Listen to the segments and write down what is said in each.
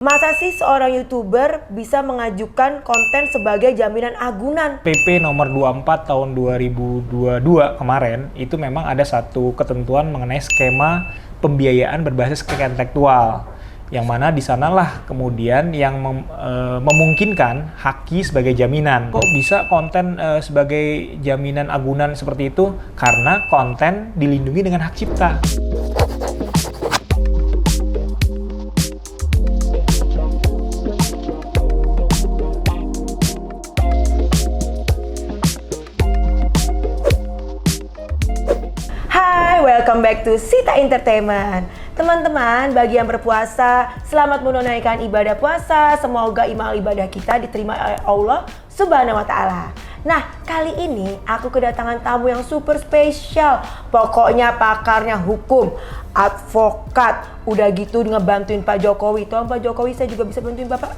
Masa sih seorang YouTuber bisa mengajukan konten sebagai jaminan agunan? PP nomor 24 tahun 2022 kemarin itu memang ada satu ketentuan mengenai skema pembiayaan berbasis kekayaan intelektual, yang mana di sanalah kemudian yang memungkinkan Haki sebagai jaminan. Kok bisa konten sebagai jaminan agunan seperti itu? Karena konten dilindungi dengan hak cipta. Welcome back to Sita Entertainment. Teman-teman, bagi yang berpuasa, selamat menunaikan ibadah puasa. Semoga amal ibadah kita diterima oleh Allah Subhanahu wa Ta'ala. Nah, kali ini aku kedatangan tamu yang super spesial. Pokoknya pakarnya hukum, advokat, udah gitu ngebantuin Pak Jokowi. Tolong Pak Jokowi, saya juga bisa bantuin Bapak.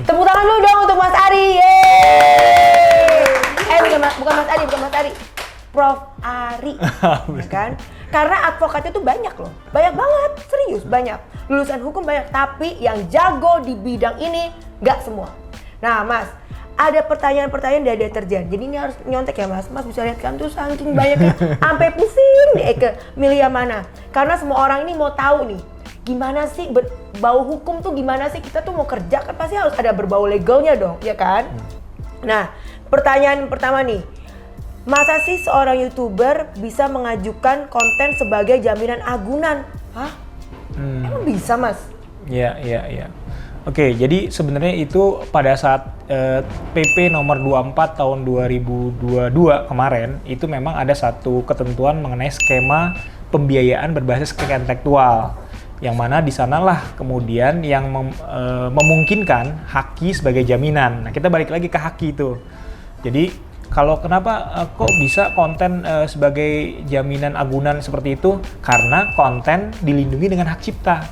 Tepuk tangan dulu dong untuk Mas Ari. Yeay. Bukan Mas Ari. Prof. Ari, ya kan? Karena advokatnya tuh banyak loh, banyak banget, serius banyak. Lulusan hukum banyak, tapi yang jago di bidang ini nggak semua. Nah, Mas, ada pertanyaan-pertanyaan dari deterjen. Jadi ini harus nyontek ya, Mas. Mas bisa lihat kan tuh saking banyaknya, sampai pusing deh milih yang mana. Karena semua orang ini mau tahu nih, gimana sih berbau hukum tuh gimana sih? Kita tuh mau kerja kan pasti harus ada berbau legalnya dong, ya kan? Nah, pertanyaan pertama nih. Masa sih seorang YouTuber bisa mengajukan konten sebagai jaminan agunan? Hah? Emang bisa, Mas? Iya. Oke, jadi sebenarnya itu pada saat PP nomor 24 tahun 2022 kemarin, itu memang ada satu ketentuan mengenai skema pembiayaan berbasis kekayaan intelektual, yang mana di sanalah kemudian yang memungkinkan Haki sebagai jaminan. Nah, kita balik lagi ke Haki itu. Jadi kalau kenapa kok bisa konten sebagai jaminan agunan seperti itu? Karena konten dilindungi dengan hak cipta.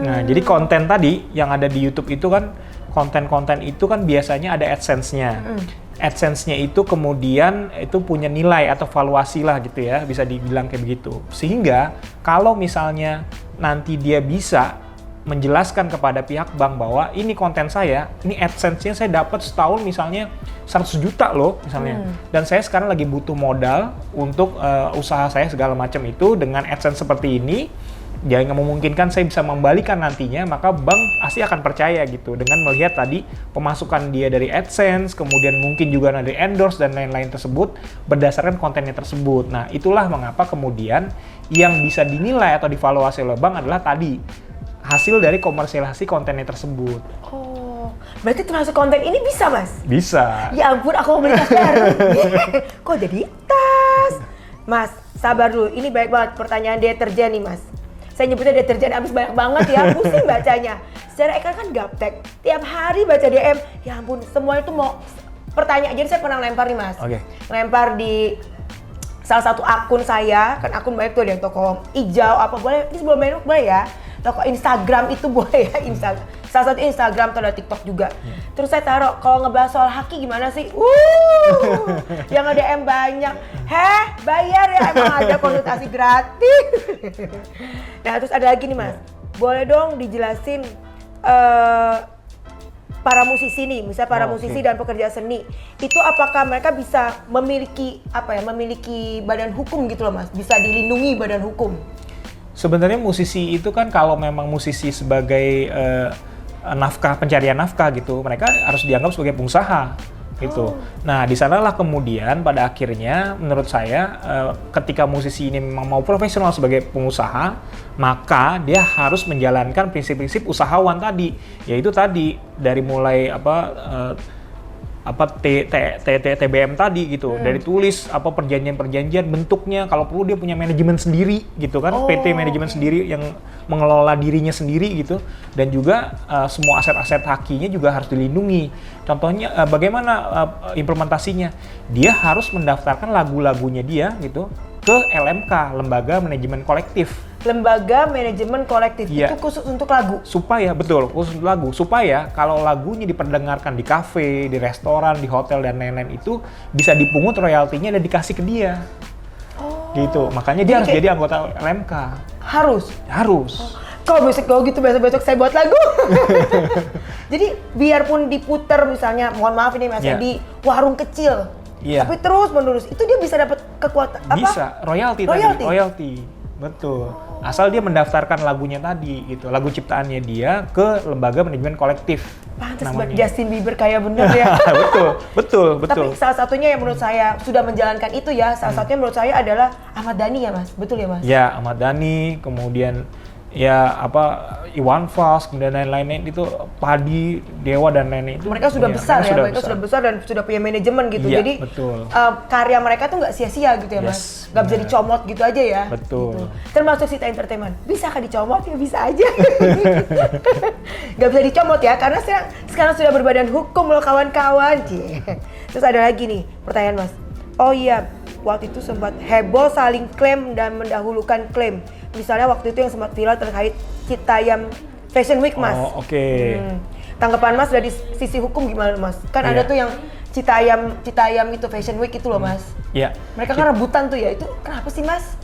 Nah, jadi konten tadi yang ada di YouTube itu kan, konten-konten itu kan biasanya ada AdSense-nya. AdSense-nya itu kemudian itu punya nilai atau valuasi lah gitu ya, bisa dibilang kayak begitu. Sehingga kalau misalnya nanti dia bisa menjelaskan kepada pihak bank bahwa ini konten saya, ini AdSense-nya saya dapat setahun misalnya 100 juta loh misalnya. Dan saya sekarang lagi butuh modal untuk usaha saya segala macam itu dengan AdSense seperti ini. Yang memungkinkan saya bisa membalikan nantinya, maka bank pasti akan percaya gitu dengan melihat tadi pemasukan dia dari AdSense, kemudian mungkin juga dari endorse dan lain-lain tersebut berdasarkan kontennya tersebut. Nah, itulah mengapa kemudian yang bisa dinilai atau divaluasi oleh bank adalah tadi hasil dari komersialisasi kontennya tersebut. Oh, berarti termasuk konten ini bisa, Mas? Bisa. Ya ampun, aku mau beli tas baru. Kok jadi tas? Mas, sabar dulu. Ini baik banget pertanyaan deterjen nih, Mas. Saya nyebutnya deterjen, abis banyak banget ya, pusing bacanya. Secara ekran kan gaptek. Tiap hari baca DM, ya ampun, semuanya tuh mau pertanyaan. Jadi saya pernah lempar nih, Mas. Oke. Lempar di salah satu akun saya, kan akun banyak tuh ada yang toko hijau, apa boleh, ini sebelum main boleh ya. Toko Instagram itu boleh ya, salah satu Instagram atau ada TikTok juga. Terus saya taruh, kalau ngebahas soal Haki gimana sih? Yang ada DM banyak. Bayar ya, emang ada konsultasi gratis. Nah, terus ada lagi nih, Mas. Boleh dong dijelasin para musisi nih, misalnya para musisi dan pekerja seni, itu apakah mereka bisa memiliki memiliki badan hukum gitu loh, Mas? Bisa dilindungi badan hukum? Sebenarnya musisi itu kan kalau memang musisi sebagai pencarian nafkah gitu, mereka harus dianggap sebagai pengusaha gitu. Nah, di sanalah kemudian pada akhirnya menurut saya ketika musisi ini memang mau profesional sebagai pengusaha, maka dia harus menjalankan prinsip-prinsip usahawan tadi, yaitu tadi dari mulai TBM tadi gitu, dari tulis perjanjian bentuknya, kalau perlu dia punya manajemen sendiri gitu kan, PT manajemen sendiri yang mengelola dirinya sendiri gitu, dan juga semua aset-aset Hakinya juga harus dilindungi. Contohnya bagaimana implementasinya? Dia harus mendaftarkan lagu-lagunya dia gitu ke LMK, Lembaga Manajemen Kolektif. Lembaga Manajemen Kolektif, itu khusus untuk lagu? Khusus untuk lagu. Supaya kalau lagunya diperdengarkan di kafe, di restoran, di hotel, dan lain-lain itu bisa dipungut royaltinya dan dikasih ke dia. Gitu, makanya dia harus jadi anggota LMK. Harus? Harus. Kalau gitu besok saya buat lagu. Jadi biarpun diputer misalnya, mohon maaf ini Mas, Yeah. di warung kecil, Iya. tapi terus menerus itu dia bisa dapat kekuatan apa? Bisa, royalti tadi, royalti. Betul. Asal dia mendaftarkan lagunya tadi gitu, lagu ciptaannya dia ke lembaga manajemen kolektif. Pantes namanya. buat Justin Bieber kayak bener ya. betul. Tapi salah satunya yang menurut saya sudah menjalankan itu ya, salah satunya menurut saya adalah Ahmad Dhani ya Mas, betul ya Mas? Ya, Ahmad Dhani, kemudian ya Iwan Fals, kemudian lain-lain itu Padi, Dewa dan lain-lain itu. Mereka sudah ya, besar ya, mereka sudah besar dan sudah punya manajemen gitu. Iya, Jadi betul. Karya mereka tuh nggak sia-sia gitu ya Mas, nggak bisa benar. dicomot gitu aja ya. Betul. Gitu. Termasuk Sita Entertainment, bisa kan dicomot ya bisa aja. Nggak bisa dicomot ya, karena sekarang sudah berbadan hukum loh kawan-kawan. Cie. Terus ada lagi nih pertanyaan Mas. Oh iya, waktu itu sempat heboh saling klaim dan mendahulukan klaim. Misalnya waktu itu yang sempat viral terkait Citayam Fashion Week Mas. Oh, oke. Tanggapan Mas dari sisi hukum gimana Mas? Kan ada Iya. tuh yang Citayam itu Fashion Week itu loh Mas. Ya. Mereka kan rebutan tuh ya, itu kenapa sih Mas?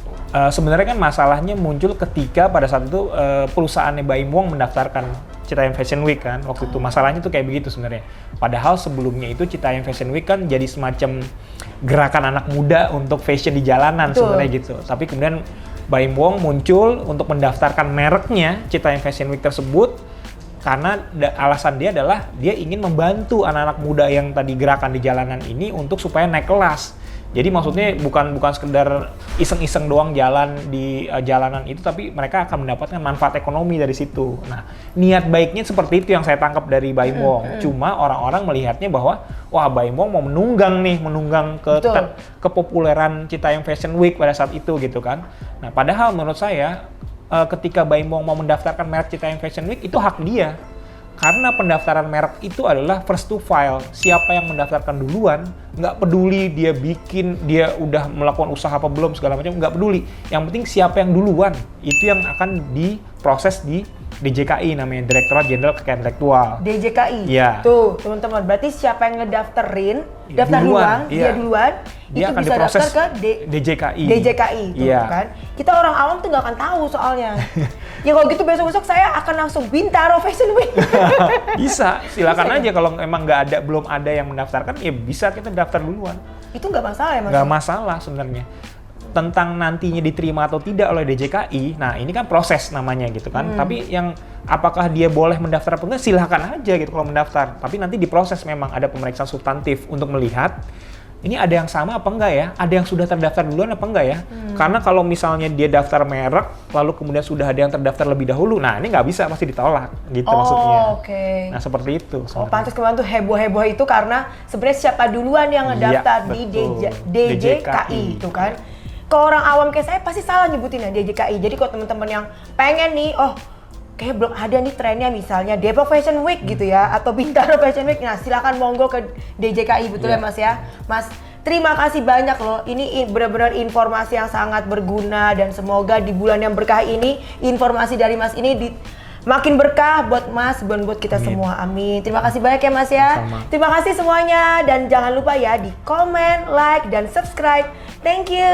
Sebenarnya kan masalahnya muncul ketika pada saat itu perusahaannya Baim Wong mendaftarkan Citayam Fashion Week kan. Waktu itu masalahnya tuh kayak begitu sebenarnya. Padahal sebelumnya itu Citayam Fashion Week kan jadi semacam gerakan anak muda untuk fashion di jalanan sebenarnya gitu. Tapi kemudian Baim Wong muncul untuk mendaftarkan mereknya Citayam Fashion Week tersebut karena alasan dia adalah dia ingin membantu anak-anak muda yang tadi gerakan di jalanan ini untuk supaya naik kelas. Jadi maksudnya bukan sekedar iseng-iseng doang jalan di jalanan itu, tapi mereka akan mendapatkan manfaat ekonomi dari situ. Nah, niat baiknya seperti itu yang saya tangkap dari Baim Wong. Cuma orang-orang melihatnya bahwa wah Baim Wong mau menunggang kepopuleran Citayam Fashion Week pada saat itu gitu kan. Nah, padahal menurut saya ketika Baim Wong mau mendaftarkan merek Citayam Fashion Week itu hak dia. Karena pendaftaran merek itu adalah first to file. Siapa yang mendaftarkan duluan, nggak peduli dia udah melakukan usaha apa belum segala macam, nggak peduli. Yang penting siapa yang duluan, itu yang akan diproses di DJKI namanya, Direktorat Jenderal Kekayaan Intelektual. DJKI. Iya. Tuh, teman-teman, berarti siapa yang ngedaftarin, daftar Duluan, duluan, iya. dia duluan, Dia itu akan bisa diproses daftar ke DJKI. DJKI, tuh Iya. kan. Kita orang awam tuh nggak akan tahu soalnya. Ya kalau gitu besok-besok saya akan langsung Bintaro Fashion Week. Bisa, silakan Bisa, aja kalau emang belum ada yang mendaftarkan, ya bisa kita daftar duluan. Itu nggak masalah ya Mas? Nggak masalah sebenarnya. Tentang nantinya diterima atau tidak oleh DJKI, nah ini kan proses namanya gitu kan. Tapi yang apakah dia boleh mendaftar apa enggak, silahkan aja gitu kalau mendaftar. Tapi nanti diproses, memang ada pemeriksaan substantif untuk melihat ini ada yang sama apa enggak ya, ada yang sudah terdaftar duluan apa enggak ya. Karena kalau misalnya dia daftar merek, lalu kemudian sudah ada yang terdaftar lebih dahulu, nah ini nggak bisa, pasti ditolak gitu maksudnya. Oke. Nah seperti itu. Oh, sebenarnya. pantas kemarin tuh heboh-heboh itu karena sebenarnya siapa duluan yang ngedaftar Iya, di betul. DJKI itu kan. Kalau orang awam kayak saya pasti salah nyebutin ya DJKI. Jadi kalau teman-teman yang pengen nih, oh kayak belum ada nih trennya misalnya Depok Fashion Week gitu ya, atau Bintaro Fashion Week, nah silakan monggo ke DJKI, betul ya Mas ya. Mas, terima kasih banyak loh. Ini benar-benar informasi yang sangat berguna dan semoga di bulan yang berkah ini informasi dari Mas ini makin berkah buat Mas, buat kita semua. Amin. Terima kasih banyak ya Mas ya. Sama. Terima kasih semuanya dan jangan lupa ya di komen, like dan subscribe. Thank you.